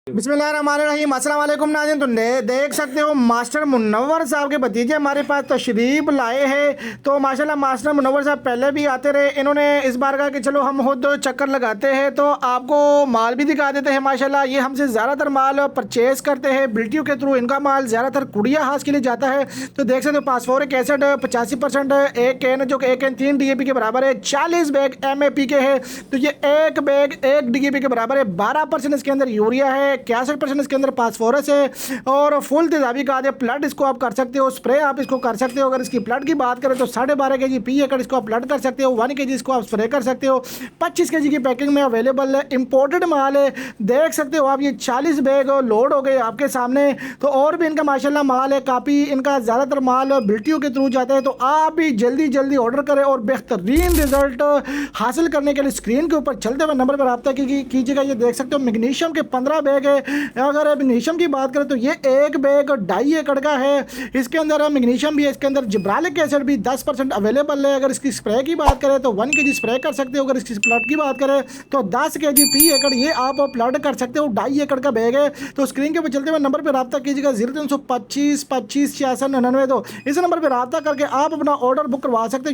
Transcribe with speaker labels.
Speaker 1: बिस्मिल्लाहिर्रहमानिर्रहीम अस्सलाम वालेकुम नाज़रीन। तो देख सकते हो मास्टर मुनव्वर साहब के भतीजे हमारे पास तशरीफ़ लाए हैं। तो माशाल्लाह मास्टर मुनव्वर साहब पहले भी आते रहे, इन्होंने इस बार कहा कि चलो हम खुद चक्कर लगाते हैं तो आपको माल भी दिखा देते हैं। माशाल्लाह ये हमसे ज़्यादातर माल परचेज़ करते हैं, बिल्टियों के थ्रू इनका माल ज़्यादातर कुड़िया हाउस के लिए जाता है। तो देख सकते हो पासफोरिक एसिड 85%, एक कैन जो कि एक कैन 3 DAP के बराबर है, 40 बैग MAP के है। तो ये एक बैग 1 DAP के बराबर है। 12% इसके अंदर यूरिया है, 61% इसके अंदर फास्फोरस है और फुल तेजाबी का है। प्लट इसको आप कर सकते हो, स्प्रे आप इसको कर सकते हो। अगर इसकी प्लट की बात करें तो 12.5 kg पी एकड़ इसको आप प्लट कर सकते हो, 1 kg इसको आप स्प्रे कर सकते हो। 25 kg की पैकिंग में अवेलेबल है, इंपोर्टेड माल है। देख सकते हो आप ये 40 बैग लोड हो गए आपके सामने। तो और भी इनका माशाल्लाह माल है, काफ़ी इनका ज़्यादातर माल बिल्टियों के थ्रू जाता है। तो आप भी जल्दी जल्दी ऑर्डर करें और बेहतरीन रिजल्ट हासिल करने के लिए स्क्रीन के ऊपर चलते हुए नंबर पर रब्ता कीजिएगा। ये देख सकते हो मैग्नीशियम के 15 बैग है। अगर मैग्नीशियम की बात करें तो ये एक बैग 2.5 एकड़ का है। इसके अंदर मैग्नीशियम भी है, इसके अंदर जिब्रालिक एसिड भी 10% अवेलेबल है। अगर इसकी स्प्रे की बात करें तो 1 kg स्प्रे कर सकते हो। अगर इसकी प्लट की बात करें तो 10 kg पी एकड़ ये आप प्लट कर सकते हो। 2.5 एकड़ का बैग है। तो स्क्रीन के ऊपर चलते हुए नंबर पर रब्ता कीजिएगा 0325 25 66 99। तो इस नंबर पर रब्ता करके आप अपना ऑर्डर बुक करवा सकते हो।